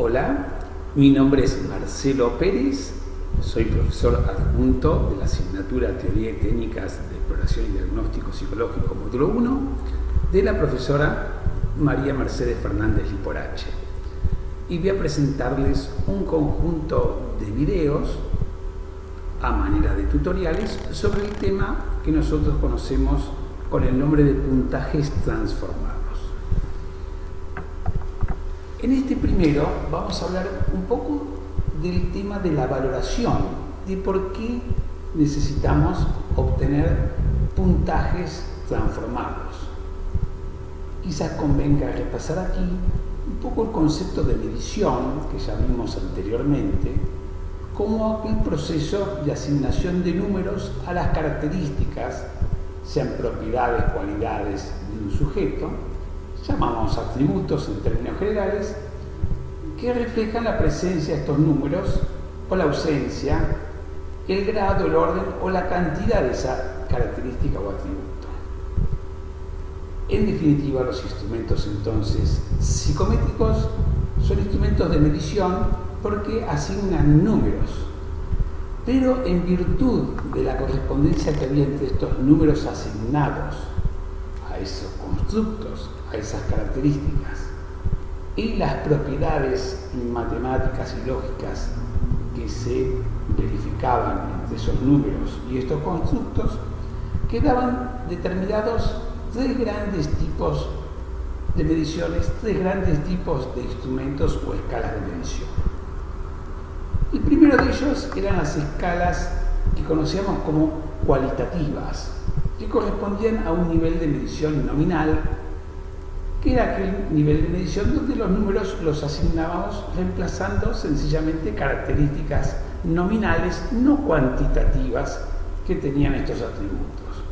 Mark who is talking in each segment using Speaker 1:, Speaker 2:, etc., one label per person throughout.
Speaker 1: Hola, mi nombre es Marcelo Pérez, soy profesor adjunto de la asignatura Teoría y Técnicas de Exploración y Diagnóstico Psicológico Módulo 1 de la profesora María Mercedes Fernández Liporache. Y voy a presentarles un conjunto de videos a manera de tutoriales sobre el tema que nosotros conocemos con el nombre de puntajes transformados. En este primero vamos a hablar un poco del tema de la valoración, de por qué necesitamos obtener puntajes transformados. Quizás convenga repasar aquí un poco el concepto de medición que ya vimos anteriormente, como aquel proceso de asignación de números a las características, sean propiedades, cualidades de un sujeto, llamamos atributos en términos generales, que reflejan la presencia de estos números o la ausencia, el grado, el orden o la cantidad de esa característica o atributo. En definitiva, los instrumentos entonces psicométricos son instrumentos de medición porque asignan números, pero en virtud de la correspondencia que había entre estos números asignados a esos constructos, a esas características y las propiedades matemáticas y lógicas que se verificaban entre esos números y estos constructos, quedaban determinados tres grandes tipos de mediciones, tres grandes tipos de instrumentos o escalas de medición. El primero de ellos eran las escalas que conocíamos como cualitativas, que correspondían a un nivel de medición nominal, que era aquel nivel de medición donde los números los asignábamos reemplazando sencillamente características nominales no cuantitativas que tenían estos atributos.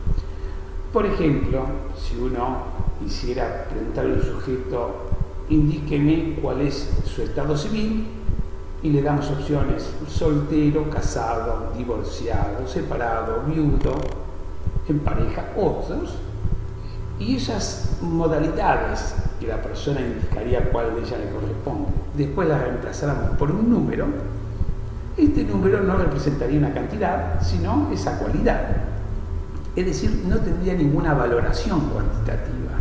Speaker 1: Por ejemplo, si uno quisiera preguntarle a un sujeto, indíqueme cuál es su estado civil, y le damos opciones: soltero, casado, divorciado, separado, viudo, en pareja, otros, y esas modalidades que la persona indicaría cuál de ellas le corresponde, después las reemplazáramos por un número, este número no representaría una cantidad, sino esa cualidad. Es decir, no tendría ninguna valoración cuantitativa,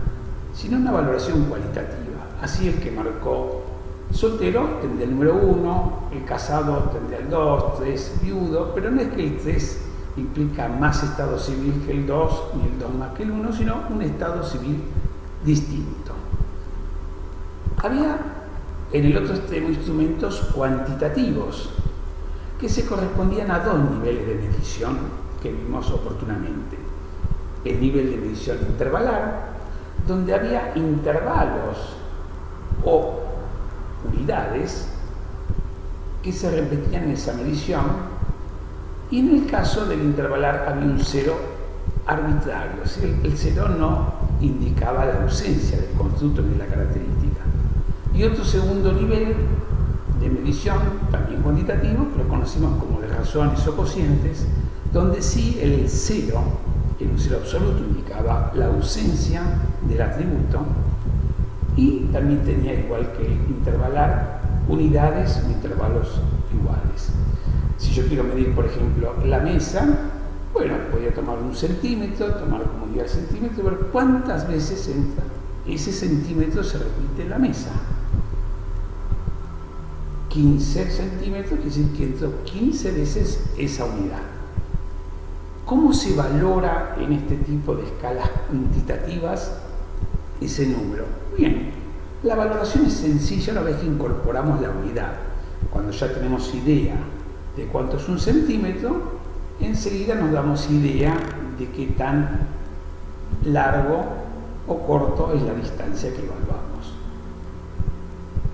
Speaker 1: sino una valoración cualitativa. Así el que marcó soltero tendría el número 1, el casado tendría el 2, 3, viudo, pero no es que el 3 implica más estado civil que el 2, ni el 2 más que el 1, sino un estado civil distinto. Había en el otro extremo instrumentos cuantitativos que se correspondían a dos niveles de medición que vimos oportunamente. El nivel de medición intervalar, donde había intervalos o unidades que se repetían en esa medición, y en el caso del intervalar había un cero arbitrario, es decir, el cero no indicaba la ausencia del constructo ni de la característica. Y otro segundo nivel de medición, también cuantitativo, que lo conocimos como de razones o cocientes, donde sí el cero, en un cero absoluto, indicaba la ausencia del atributo, y también tenía, igual que el intervalar, unidades o intervalos iguales. Si yo quiero medir, por ejemplo, la mesa, bueno, podría tomar 1 centímetro, tomar como unidad el centímetro, ver cuántas veces entra ese centímetro se repite en la mesa. 15 centímetros, quiere decir que entró 15 veces esa unidad. ¿Cómo se valora en este tipo de escalas cuantitativas ese número? Bien, la valoración es sencilla una vez que incorporamos la unidad. Cuando ya tenemos idea de cuánto es 1 centímetro, enseguida nos damos idea de qué tan largo o corto es la distancia que evaluamos.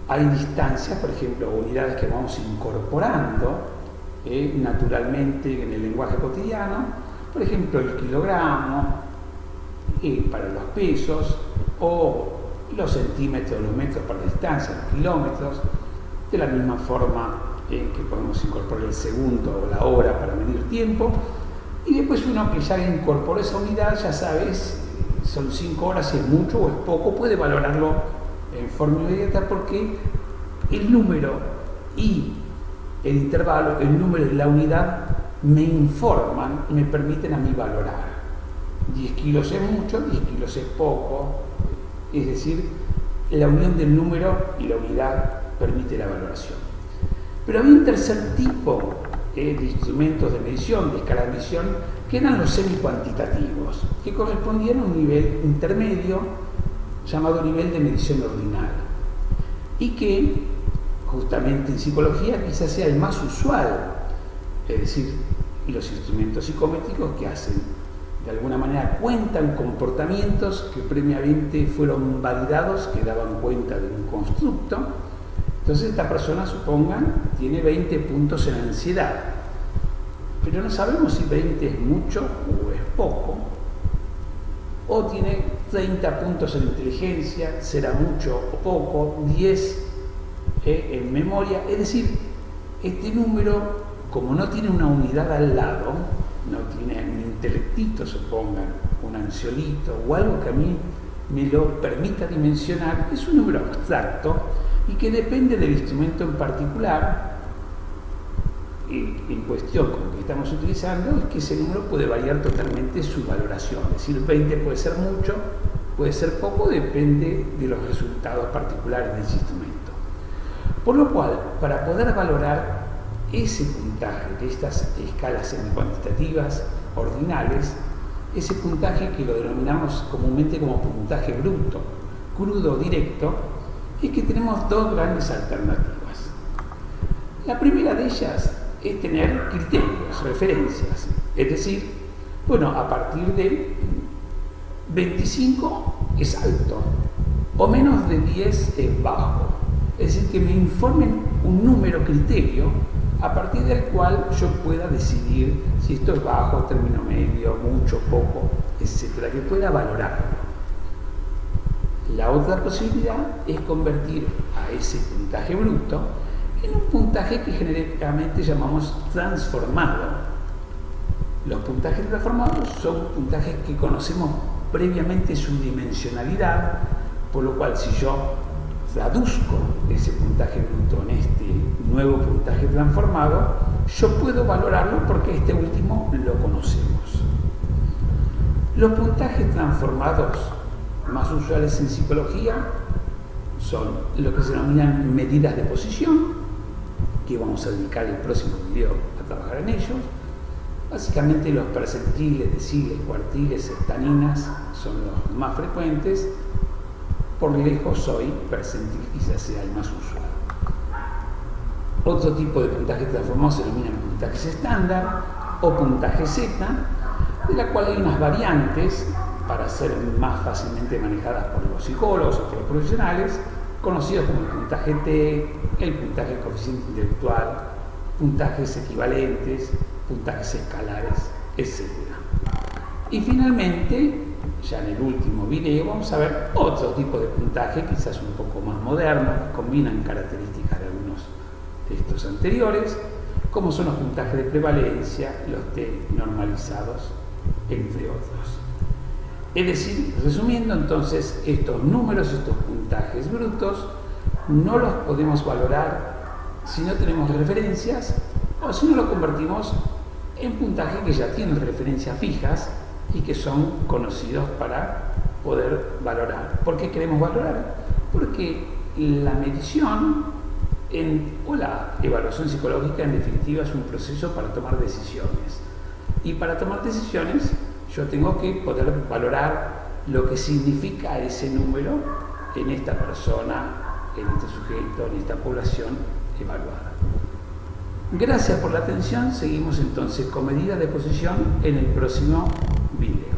Speaker 1: Hay distancias, por ejemplo, unidades que vamos incorporando naturalmente en el lenguaje cotidiano, por ejemplo el kilogramo para los pesos, o los centímetros, los metros para la distancia, los kilómetros, de la misma forma que podemos incorporar el segundo o la hora para medir tiempo, y después uno que ya incorporó esa unidad, ya sabes, son 5 horas, si es mucho o es poco, puede valorarlo en forma inmediata porque el número y el intervalo, el número y la unidad me informan, me permiten a mí valorar. 10 kilos es mucho, 10 kilos es poco, es decir, la unión del número y la unidad permite la valoración. Pero había un tercer tipo de instrumentos de medición, de escala de medición, que eran los semi-cuantitativos, que correspondían a un nivel intermedio llamado nivel de medición ordinal, y que justamente en psicología quizás sea el más usual, es decir, los instrumentos psicométricos que hacen, de alguna manera cuentan comportamientos que previamente fueron validados, que daban cuenta de un constructo. Entonces esta persona, supongan, tiene 20 puntos en ansiedad, pero no sabemos si 20 es mucho o es poco, o tiene 30 puntos en inteligencia, será mucho o poco, 10 en memoria. Es decir, este número, como no tiene una unidad al lado, no tiene un intelectito, supongan, un ansiolito o algo que a mí me lo permita dimensionar, es un número abstracto y que depende del instrumento en particular en cuestión con que estamos utilizando, es que ese número puede variar totalmente su valoración. Es decir, 20 puede ser mucho, puede ser poco, depende de los resultados particulares de ese instrumento. Por lo cual, para poder valorar ese puntaje de estas escalas semi-cuantitativas ordinales, ese puntaje que lo denominamos comúnmente como puntaje bruto, crudo, directo, es que tenemos dos grandes alternativas. La primera de ellas es tener criterios, referencias, es decir, bueno, a partir de 25 es alto, o menos de 10 es bajo, es decir, que me informen un número criterio a partir del cual yo pueda decidir si esto es bajo, término medio, mucho, poco, etcétera, que pueda valorarlo. La otra posibilidad es convertir a ese puntaje bruto en un puntaje que generalmente llamamos transformado. Los puntajes transformados son puntajes que conocemos previamente su dimensionalidad, por lo cual si yo traduzco ese puntaje bruto en este nuevo puntaje transformado, yo puedo valorarlo porque este último lo conocemos. Los puntajes transformados más usuales en psicología son lo que se denominan medidas de posición, que vamos a dedicar el próximo video a trabajar en ellos. Básicamente los percentiles, deciles, cuartiles, sextaninas son los más frecuentes. Por lejos hoy, percentil quizás sea el más usual. Otro tipo de puntajes transformados se denominan puntajes estándar o puntaje Z, de la cual hay unas variantes para ser más fácilmente manejadas por los psicólogos o por los profesionales, conocidos como el puntaje T, el puntaje coeficiente intelectual, puntajes equivalentes, puntajes escalares, etc. Y finalmente, ya en el último video, vamos a ver otro tipo de puntaje, quizás un poco más moderno, que combinan características de algunos de estos anteriores, como son los puntajes de prevalencia, los T normalizados, entre otros. Es decir, resumiendo entonces, estos números, estos puntajes brutos, no los podemos valorar si no tenemos referencias o si no los convertimos en puntajes que ya tienen referencias fijas y que son conocidos para poder valorar. ¿Por qué queremos valorar? Porque la medición o la evaluación psicológica en definitiva es un proceso para tomar decisiones. Y para tomar decisiones yo tengo que poder valorar lo que significa ese número en esta persona, en este sujeto, en esta población evaluada. Gracias por la atención. Seguimos entonces con medidas de posición en el próximo video.